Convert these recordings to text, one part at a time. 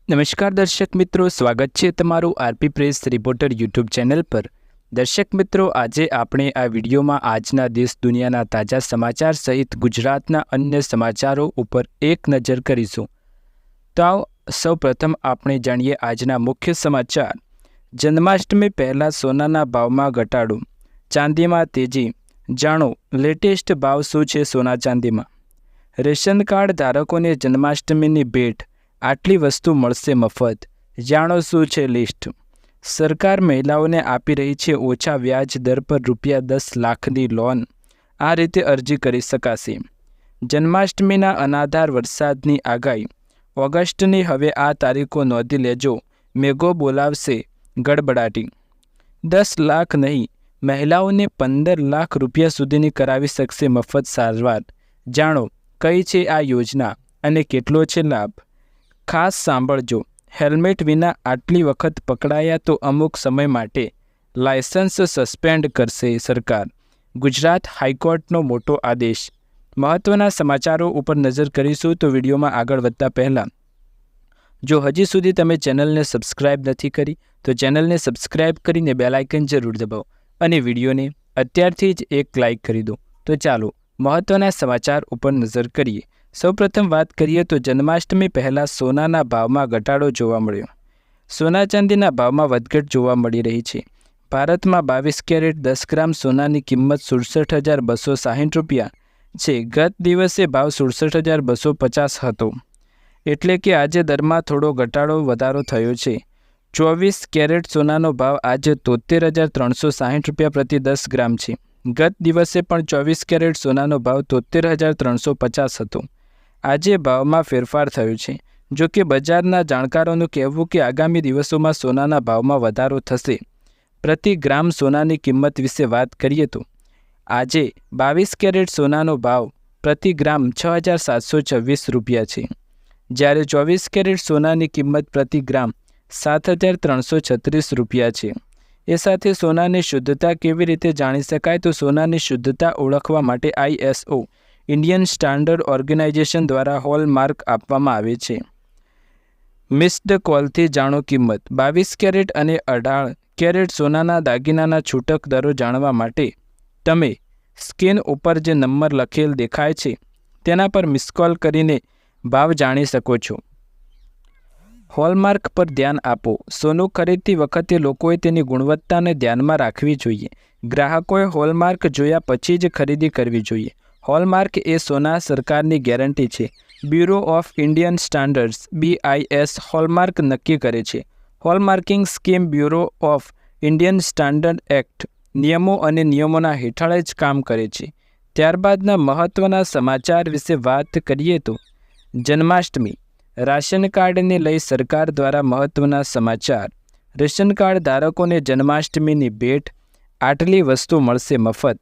નમસ્કાર દર્શક મિત્રો, સ્વાગત છે તમારું RP press reporter YouTube channel પર। દર્શક મિત્રો, આજે આપણે આ વિડીયોમાં આજના દેશ દુનિયાના તાજા સમાચાર સહિત ગુજરાતના અન્ય સમાચારો ઉપર એક નજર કરીશું। તો સૌપ્રથમ આપણે જાણીએ આજના મુખ્ય સમાચાર। જન્માષ્ટમી પહેલા સોનાના ભાવમાં ઘટાડો, ચાંદીમાં તેજી। જાણો લેટેસ્ટ ભાવ શું છે સોના ચાંદીમાં। રેશન કાર્ડ ધારકોને જન્માષ્ટમીની ભેટ, આટલી વસ્તુ મળશે મફત। જાણો શું છે લિસ્ટ। સરકાર મહિલાઓને આપી રહી છે ઓછા વ્યાજ દર પર ₹10 લાખની લોન। આ રીતે અરજી કરી શકાશે। જન્માષ્ટમીના અનાધાર વરસાદની આગાહી, ઓગસ્ટની હવે આ તારીખો નોંધી લેજો, મેઘો બોલાવશે ગડબડાટી। 10 લાખ નહીં, મહિલાઓને ₹15 લાખ સુધીની કરાવી શકશે મફત સારવાર। જાણો કઈ છે આ યોજના અને કેટલો છે લાભ। ખાસ સાંભળજો, હેલ્મેટ વિના આટલી વખત પકડાયા તો અમુક સમય માટે લાયસન્સ સસ્પેન્ડ કરશે સરકાર। ગુજરાત હાઈકોર્ટનો મોટો આદેશ। મહત્વના સમાચારો ઉપર નજર કરીશું તો વિડીયોમાં આગળ વધતા પહેલાં જો હજી સુધી તમે ચેનલને સબસ્ક્રાઇબ નથી કરી તો ચેનલને સબસ્ક્રાઇબ કરીને બેલ આઇકન જરૂર દબાવો અને વિડીયોને અત્યારથી જ એક લાઇક કરી દો। તો ચાલો મહત્વના સમાચાર ઉપર નજર કરીએ। સૌપ્રથમ વાત કરીએ તો જન્માષ્ટમી પહેલાં સોનાના ભાવમાં ઘટાડો જોવા મળ્યો। સોના ચાંદીના ભાવમાં વધઘટ જોવા મળી રહી છે। ભારતમાં 22 કેરેટ 10 ગ્રામ સોનાની કિંમત ₹67,260 છે। ગત દિવસે ભાવ ₹67,250 હતો, એટલે કે આજે દરમાં થોડો ઘટાડો વધારો થયો છે। 24 કેરેટ સોનાનો ભાવ આજે ₹73,360 પ્રતિ 10 ગ્રામ છે। ગત દિવસે પણ 24 કેરેટ સોનાનો ભાવ ₹73,350 હતો। આજે ભાવમાં ફેરફાર થયો છે। જો કે બજારના જાણકારોનું કહેવું કે આગામી દિવસોમાં સોનાના ભાવમાં વધારો થશે। પ્રતિ ગ્રામ સોનાની કિંમત વિશે વાત કરીએ તો આજે 22 કેરેટ સોનાનો ભાવ પ્રતિ ગ્રામ ₹6,726 છે, જ્યારે 24 કેરેટ સોનાની કિંમત પ્રતિ ગ્રામ ₹7,336 છે। એ સાથે સોનાની શુદ્ધતા કેવી રીતે જાણી શકાય તો સોનાની શુદ્ધતા ઓળખવા માટે ISO ઇન્ડિયન સ્ટાન્ડર્ડ ઓર્ગેનાઇઝેશન દ્વારા હોલમાર્ક આપવામાં આવે છે। મિસ્ડ કોલથી જાણો કિંમત। 22 કેરેટ અને 18 કેરેટ સોનાના દાગીનાના છૂટક દરો જાણવા માટે તમે સ્ક્રીન ઉપર જે નંબર લખેલ દેખાય છે તેના પર મિસકોલ કરીને ભાવ જાણી શકો છો। હોલમાર્ક પર ધ્યાન આપો। સોનું ખરીદતી વખતે લોકોએ તેની ગુણવત્તાને ધ્યાનમાં રાખવી જોઈએ। ગ્રાહકોએ હોલમાર્ક જોયા પછી જ ખરીદી કરવી જોઈએ। હોલમાર્ક એ સોના સરકારની ગેરંટી છે। Bureau of Indian standards BIS hallmark નક્કી કરે છે। Hallmarking scheme bureau of Indian standard act નિયમો અને નિયમોના હેઠળ જ કામ કરે છે। ત્યારબાદના મહત્ત્વના સમાચાર વિશે વાત કરીએ તો જન્માષ્ટમી, રાશન કાર્ડને લઈ સરકાર દ્વારા મહત્ત્વના સમાચાર। રેશન કાર્ડ ધારકોને જન્માષ્ટમીની ભેટ, આટલી વસ્તુ મળશે મફત।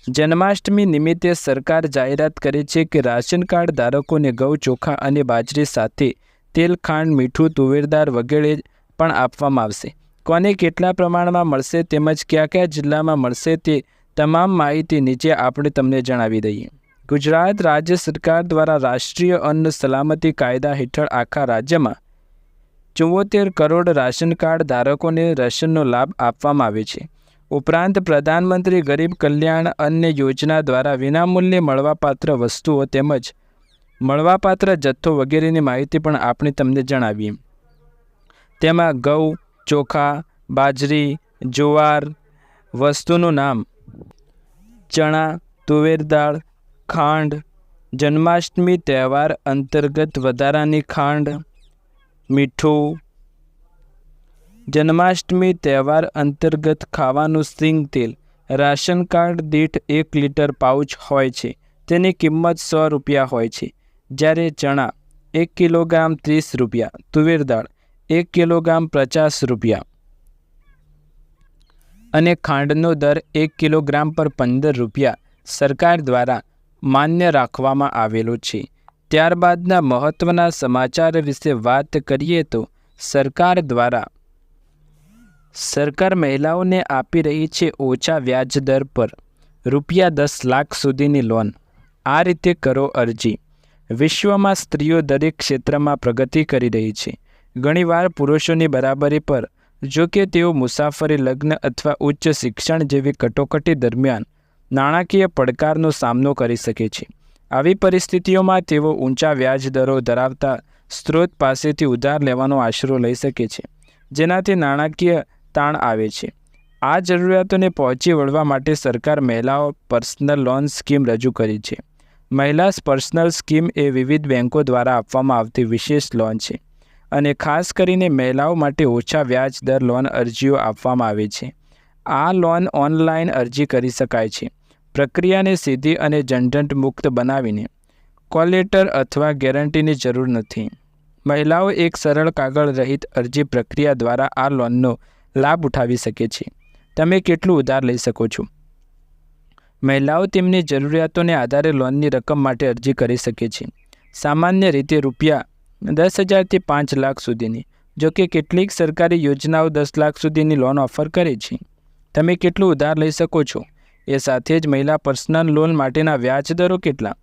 જન્માષ્ટમી નિમિત્તે સરકાર જાહેરાત કરે છે કે રાશન કાર્ડ ધારકોને ઘઉં, ચોખા અને બાજરી સાથે તેલ, ખાંડ, મીઠું, તુવેર દાળ વગેરે પણ આપવામાં આવશે। કોને કેટલા પ્રમાણમાં મળશે તેમજ કયા કયા જિલ્લામાં મળશે તે તમામ માહિતી નીચે આપણે તમને જણાવી દઈએ। ગુજરાત રાજ્ય સરકાર દ્વારા રાષ્ટ્રીય અન્ન સલામતી કાયદા હેઠળ આખા રાજ્યમાં 74 કરોડ રાશન કાર્ડ ધારકોને રાશનનો લાભ આપવામાં આવે છે। ઉપરાંત પ્રધાનમંત્રી ગરીબ કલ્યાણ અન્ન યોજના દ્વારા વિનામૂલ્યે મળવાપાત્ર વસ્તુઓ તેમજ મળવાપાત્ર જથ્થો વગેરેની માહિતી પણ આપણે તમને જણાવીએ। તેમાં ઘઉં, ચોખા, બાજરી, જુવાર, વસ્તુનું નામ ચણા, તુવેર દાળ, ખાંડ, જન્માષ્ટમી તહેવાર અંતર્ગત વધારાની ખાંડ, મીઠું, જન્માષ્ટમી તહેવાર અંતર્ગત ખાવાનું સિંગ તેલ, રાશન કાર્ડ દીઠ 1 લીટર પાઉચ હોય છે, તેની કિંમત ₹100 હોય છે, જ્યારે ચણા 1 કિલોગ્રામ ₹30, તુવેર દાળ 1 કિલોગ્રામ ₹50 અને ખાંડનો દર 1 કિલોગ્રામ પર ₹15 સરકાર દ્વારા માન્ય રાખવામાં આવેલો છે। ત્યારબાદના મહત્ત્વના સમાચાર વિશે વાત કરીએ તો સરકાર મહિલાઓને આપી રહી છે ઓછા વ્યાજ દર પર ₹10 લાખ સુધીની લોન। આ રીતે કરો અરજી। વિશ્વમાં સ્ત્રીઓ દરેક ક્ષેત્રમાં પ્રગતિ કરી રહી છે। ઘણીવાર પુરુષોની બરાબરી પર, જો કે તેઓ મુસાફરી, લગ્ન અથવા ઉચ્ચ શિક્ષણ જેવી કટોકટી દરમિયાન નાણાકીય પડકારનો સામનો કરી શકે છે. આવી પરિસ્થિતિઓમાં તેઓ ઊંચા વ્યાજ દરો ધરાવતા સ્ત્રોત પાસેથી ઉધાર લેવાનો આશરો લઈ શકે છે, જેનાથી નાણાકીય તાણ આવે છે. આ જરૂરિયાતોને પહોંચી વળવા માટે સરકાર મહિલાઓ પર્સનલ લોન સ્કીમ રજૂ કરી છે. મહિલા પર્સનલ સ્કીમ એ વિવિધ બેન્કો દ્વારા આપવામાં આવતી વિશેષ લોન છે અને ખાસ કરીને મહિલાઓ માટે ઓછા વ્યાજ દર લોન અરજીઓ આપવામાં આવે છે. આ લોન ઓનલાઈન અરજી કરી શકાય છે. પ્રક્રિયાને સીધી અને ઝંઝટ મુક્ત બનાવીને કોલેટર અથવા ગેરંટીની જરૂર નથી. મહિલાઓ એક સરળ કાગળ રહિત અરજી પ્રક્રિયા દ્વારા આ લોનનો લાભ ઉઠાવી શકે છે. તમે કેટલું ઉધાર લઈ શકો છો? મહિલાઓ તેમની જરૂરિયાતોને આધારે લોનની રકમ માટે અરજી કરી શકે છે. સામાન્ય રીતે રૂપિયા 10,000થી 5 લાખ સુધીની. જોકે કેટલીક સરકારી યોજનાઓ 10 લાખ સુધીની લોન ઓફર કરે છે. તમે કેટલું ઉધાર લઈ શકો છો એ સાથે જ મહિલા પર્સનલ લોન માટેના વ્યાજ દરો કેટલા?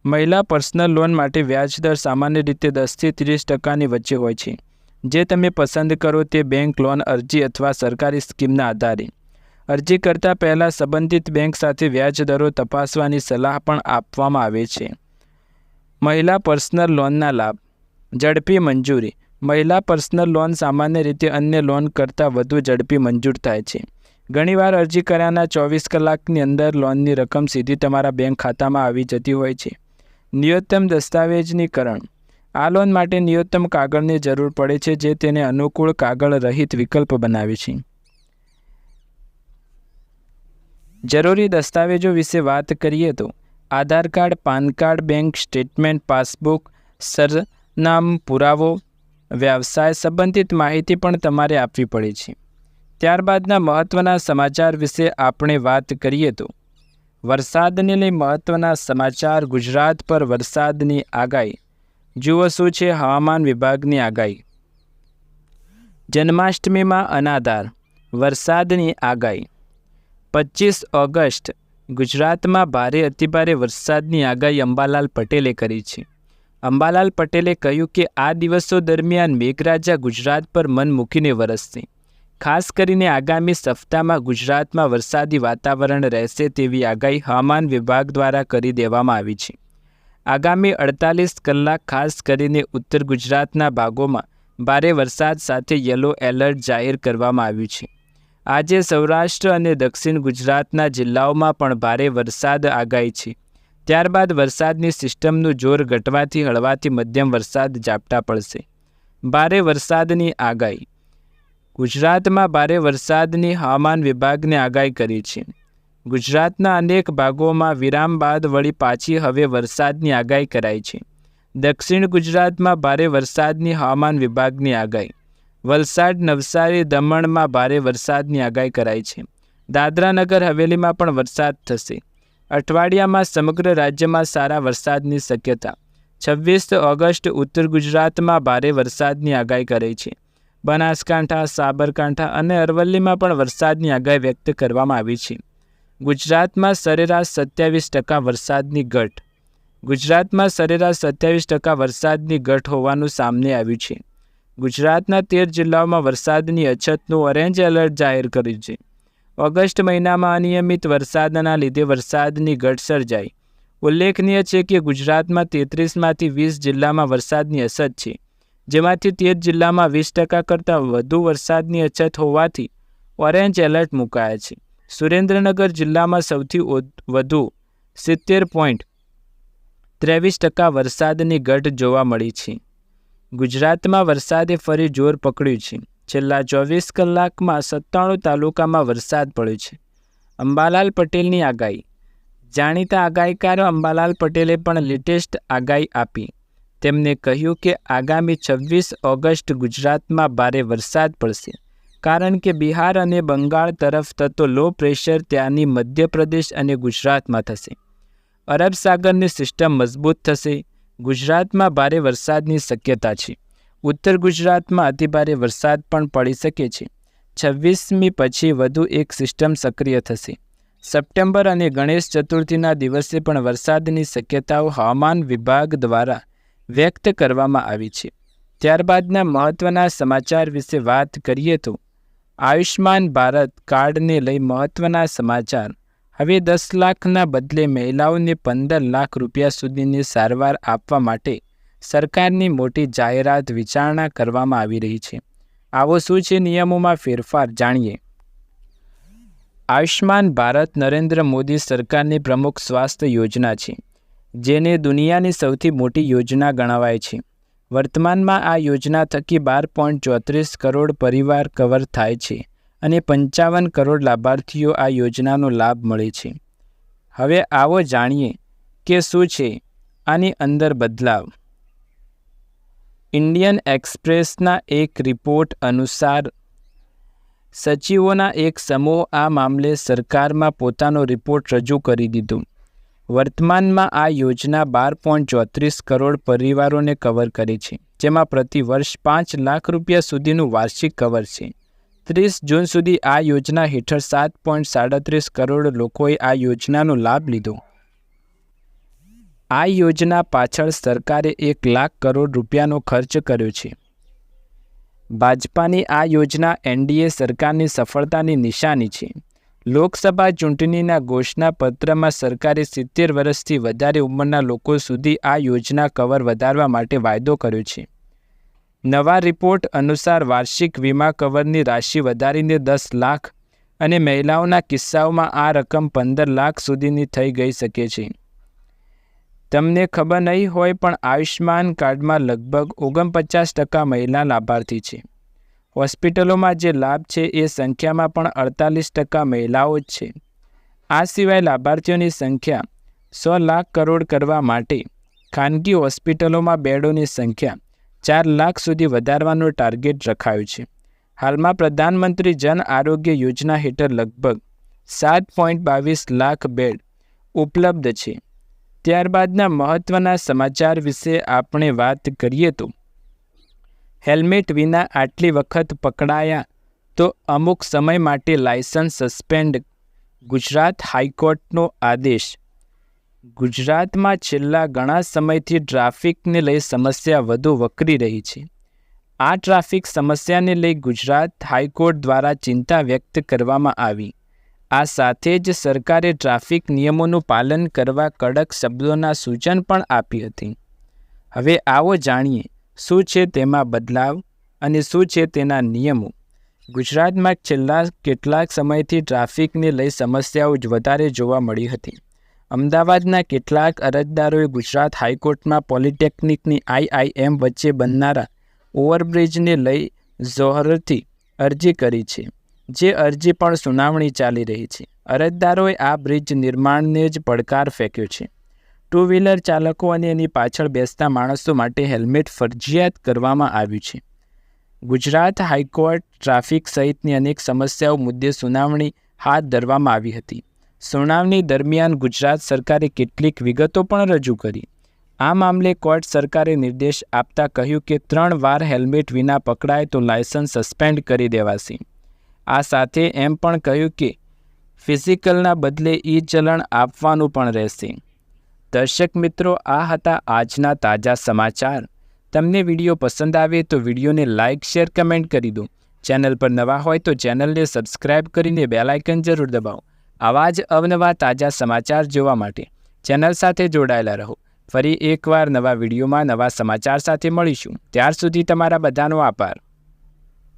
મહિલા પર્સનલ લોન માટે વ્યાજ દર સામાન્ય રીતે 10થી 30% વચ્ચે હોય છે, જે તમે પસંદ કરો તે બેંક લોન અરજી અથવા સરકારી સ્કીમના આધારે. અરજી કરતાં પહેલાં સંબંધિત બેંક સાથે વ્યાજ દરો તપાસવાની સલાહ પણ આપવામાં આવે છે. મહિલા પર્સનલ લોનના લાભ. ઝડપી મંજૂરી. મહિલા પર્સનલ લોન સામાન્ય રીતે અન્ય લોન કરતાં વધુ ઝડપી મંજૂર થાય છે. ઘણીવાર અરજી કર્યાના 24 કલાકની અંદર લોનની રકમ સીધી તમારા બેંક ખાતામાં આવી જતી હોય છે. ન્યૂનતમ દસ્તાવેજીકરણ. આ લોન માટે ન્યૂનતમ કાગળની જરૂર પડે છે, જે તેને અનુકૂળ કાગળ રહિત વિકલ્પ બનાવે છે. જરૂરી દસ્તાવેજો વિશે વાત કરીએ તો Aadhaar card, PAN card, bank statement, passbook, સરનામું પુરાવો, વ્યવસાય સંબંધિત માહિતી પણ તમારે આપવી પડે છે. ત્યારબાદના મહત્ત્વના સમાચાર વિશે આપણે વાત કરીએ તો વરસાદને લઈ મહત્ત્વના સમાચાર. ગુજરાત પર વરસાદની આગાહી. જુઓ શું છે હવામાન વિભાગની આગાહી. જન્માષ્ટમીમાં અનાધાર. વરસાદની આગાહી. 25 ઓગસ્ટ ગુજરાતમાં ભારે અતિભારે વરસાદની આગાહી અંબાલાલ પટેલે કરી છે. અંબાલાલ પટેલે કહ્યું કે આ દિવસો દરમિયાન મેઘરાજા ગુજરાત પર મન મૂકીને વરસશે. ખાસ કરીને આગામી સપ્તાહમાં ગુજરાતમાં વરસાદી વાતાવરણ રહેશે તેવી આગાહી હવામાન વિભાગ દ્વારા કરી દેવામાં આવી છે. આગામી 48 કલાક ખાસ કરીને ઉત્તર ગુજરાતના ભાગોમાં ભારે વરસાદ સાથે યલો એલર્ટ જાહેર કરવામાં આવ્યું છે. આજે સૌરાષ્ટ્ર અને દક્ષિણ ગુજરાતના જિલ્લાઓમાં પણ ભારે વરસાદ આગાહી છે. ત્યારબાદ વરસાદની સિસ્ટમનું જોર ઘટવાથી હળવાથી મધ્યમ વરસાદ ઝાપટા પડશે. ભારે વરસાદની આગાહી. ગુજરાતમાં ભારે વરસાદની હવામાન વિભાગને આગાહી કરી છે. ગુજરાતના અનેક ભાગોમાં વિરામ બાદ વળી પાછી હવે વરસાદની આગાહી કરાઈ છે. દક્ષિણ ગુજરાતમાં ભારે વરસાદની હવામાન વિભાગની આગાહી. વલસાડ, નવસારી, દમણમાં ભારે વરસાદની આગાહી કરાઈ છે. દાદરા નગર હવેલીમાં પણ વરસાદ થશે. અઠવાડિયામાં સમગ્ર રાજ્યમાં સારા વરસાદની શક્યતા. 26 ઓગસ્ટ ઉત્તર ગુજરાતમાં ભારે વરસાદની આગાહી કરી છે. બનાસકાંઠા, સાબરકાંઠા અને અરવલ્લીમાં પણ વરસાદની આગાહી વ્યક્ત કરવામાં આવી છે. ગુજરાતમાં સરેરાશ 27% વરસાદની ઘટ. ગુજરાતમાં સરેરાશ 27% વરસાદની ઘટ હોવાનું સામે આવ્યું છે. ગુજરાતના 13 જિલ્લાઓમાં વરસાદની અછતનું ઓરેન્જ એલર્ટ જાહેર કર્યું છે. ઓગસ્ટ મહિનામાં અનિયમિત વરસાદના લીધે વરસાદની ઘટ સર્જાઈ. ઉલ્લેખનીય છે કે ગુજરાતમાં 33માંથી 20 જિલ્લામાં વરસાદની અછત છે, જેમાંથી 13 જિલ્લામાં 20% કરતાં વધુ વરસાદની અછત હોવાથી ઓરેન્જ એલર્ટ મુકાયા છે. સુરેન્દ્રનગર જિલ્લામાં સૌથી વધુ 70.23% વરસાદની ઘટ જોવા મળી છે. ગુજરાતમાં વરસાદે ફરી જોર પકડ્યું છે. છેલ્લા 24 કલાકમાં 97 તાલુકામાં વરસાદ પડ્યો છે. અંબાલાલ પટેલની આગાહી. જાણીતા આગાહીકાર અંબાલાલ પટેલે પણ લેટેસ્ટ આગાહી આપી. તેમણે કહ્યું કે આગામી 26 ઓગસ્ટ ગુજરાતમાં ભારે વરસાદ પડશે, કારણ કે બિહાર અને બંગાળ તરફ થતો લો પ્રેશર ત્યાંની મધ્યપ્રદેશ અને ગુજરાતમાં થશે. અરબ સાગરની સિસ્ટમ મજબૂત થશે. ગુજરાતમાં ભારે વરસાદની શક્યતા છે. ઉત્તર ગુજરાતમાં અતિભારે વરસાદ પણ પડી શકે છે. 26મી પછી વધુ એક સિસ્ટમ સક્રિય થશે. સપ્ટેમ્બર અને ગણેશ ચતુર્થીના દિવસે પણ વરસાદની શક્યતાઓ હવામાન વિભાગ દ્વારા વ્યક્ત કરવામાં આવી છે. ત્યારબાદના મહત્ત્વના સમાચાર વિશે વાત કરીએ તો આયુષ્માન ભારત કાર્ડને લઈ મહત્ત્વના સમાચાર। હવે 10 લાખના બદલે મહિલાઓને 15 લાખ રૂપિયા સુધીની સારવાર આપવા માટે સરકારની મોટી જાહેરાત વિચારણા કરવામાં આવી રહી છે। આવો શું છે નિયમોમાં ફેરફાર, જાણીએ। આયુષ્માન ભારત નરેન્દ્ર મોદી સરકારની પ્રમુખ સ્વાસ્થ્ય યોજના છે, જેને દુનિયાની સૌથી મોટી યોજના ગણાવાય છે। વર્તમાનમાં આ યોજના થકી 12.34 કરોડ પરિવાર કવર થાય છે અને 55 કરોડ લાભાર્થીઓ આ યોજનાનો લાભ મળે છે। હવે આવો જાણીએ કે શું છે આની અંદર બદલાવ। ઇન્ડિયન એક્સપ્રેસના એક રિપોર્ટ અનુસાર સચિવોના એક સમૂહ આ મામલે સરકારમાં પોતાનો રિપોર્ટ રજૂ કરી દીધો। વર્તમાનમાં આ યોજના 12.34 કરોડ પરિવારોને કવર કરે છે, જેમાં પ્રતિ વર્ષ 5 લાખ રૂપિયા સુધીનું વાર્ષિક કવર છે। 30 જૂન સુધી આ યોજના હેઠળ 7.37 કરોડ લોકોએ આ યોજનાનો લાભ લીધો। આ યોજના પાછળ સરકારે 1 લાખ કરોડ રૂપિયાનો ખર્ચ કર્યો છે। ભાજપાની આ યોજના એનડીએ સરકારની સફળતાની નિશાની છે। લોકસભા ચૂંટણીના ઘોષણાપત્રમાં સરકારે 70 વર્ષથી વધારે ઉંમરના લોકો સુધી આ યોજના કવર વધારવા માટે વાયદો કર્યો છે। નવા રિપોર્ટ અનુસાર વાર્ષિક વીમા કવરની રાશિ વધારીને 10 લાખ અને મહિલાઓના કિસ્સાઓમાં આ રકમ 15 લાખ સુધીની થઈ ગઈ શકે છે। તમને ખબર નહીં હોય પણ આયુષ્માન કાર્ડમાં લગભગ 49% મહિલા લાભાર્થી છે। હોસ્પિટલોમાં જે લાભ છે એ સંખ્યામાં પણ 48% મહિલાઓ જ છે। આ સિવાય લાભાર્થીઓની સંખ્યા 100 લાખ કરોડ કરવા માટે ખાનગી હોસ્પિટલોમાં બેડોની સંખ્યા 4 લાખ સુધી વધારવાનો ટાર્ગેટ રખાયો છે। હાલમાં પ્રધાનમંત્રી જન આરોગ્ય યોજના હેઠળ લગભગ 7.22 લાખ બેડ ઉપલબ્ધ છે। ત્યારબાદના મહત્ત્વના સમાચાર વિશે આપણે વાત કરીએ તો હેલ્મેટ વિના આટલી વખત પકડાયા તો અમુક સમય માટે લાયસન્સ સસ્પેન્ડ, ગુજરાત હાઈકોર્ટનો આદેશ। ગુજરાતમાં છેલ્લા ઘણા સમયથી ટ્રાફિકને લઈ સમસ્યા વધુ વકરી રહી છે। આ ટ્રાફિક સમસ્યાને લઈ ગુજરાત હાઈકોર્ટ દ્વારા ચિંતા વ્યક્ત કરવામાં આવી। આ સાથે જ સરકારે ટ્રાફિક નિયમોનું પાલન કરવા કડક શબ્દોના સૂચન પણ આપી હતી। હવે આવો જાણીએ શું છે તેમાં બદલાવ અને શું છે તેના નિયમો। ગુજરાતમાં છેલ્લા કેટલાક સમયથી ટ્રાફિકને લઈ સમસ્યાઓ જ વધારે જોવા મળી હતી। અમદાવાદના કેટલાક અરજદારોએ ગુજરાત હાઈકોર્ટમાં પોલિટેકનિકની IIM વચ્ચે બનનારા ઓવરબ્રિજને લઈ જોહરથી અરજી કરી છે, જે અરજી પણ સુનાવણી ચાલી રહી છે। અરજદારોએ આ બ્રિજ નિર્માણને જ પડકાર ફેંક્યો છે। 2 વ્હીલર ચાલકો અને એની પાછળ બેસતા માણસો માટે હેલ્મેટ ફરજિયાત કરવામાં આવ્યું છે। ગુજરાત હાઈકોર્ટ ટ્રાફિક સહિતની અનેક સમસ્યાઓ મુદ્દે સુનાવણી હાથ ધરવામાં આવી હતી। સુનાવણી દરમિયાન ગુજરાત સરકારે કેટલીક વિગતો પણ રજૂ કરી। આ મામલે કોર્ટ સરકારે નિર્દેશ આપતા કહ્યું કે 3 વાર હેલ્મેટ વિના પકડાય તો લાયસન્સ સસ્પેન્ડ કરી દેવાશે। આ સાથે એમ પણ કહ્યું કે ફિઝિકલના બદલે ચલણ આપવાનું પણ રહેશે। દર્શક મિત્રો, આ હતા આજના તાજા સમાચાર। તમને વિડીયો પસંદ આવે તો વિડીયોને લાઇક, શેર, કમેન્ટ કરી દો। ચેનલ પર નવા હોય તો ચેનલને સબસ્ક્રાઇબ કરીને બેલ આઇકન જરૂર દબાવો। આવા જ અવનવા તાજા સમાચાર જોવા માટે ચેનલ સાથે જોડાયેલા રહો। ફરી એકવાર નવા વિડીયોમાં નવા સમાચાર સાથે મળીશું। ત્યાર સુધી તમારા બધાનો આભાર।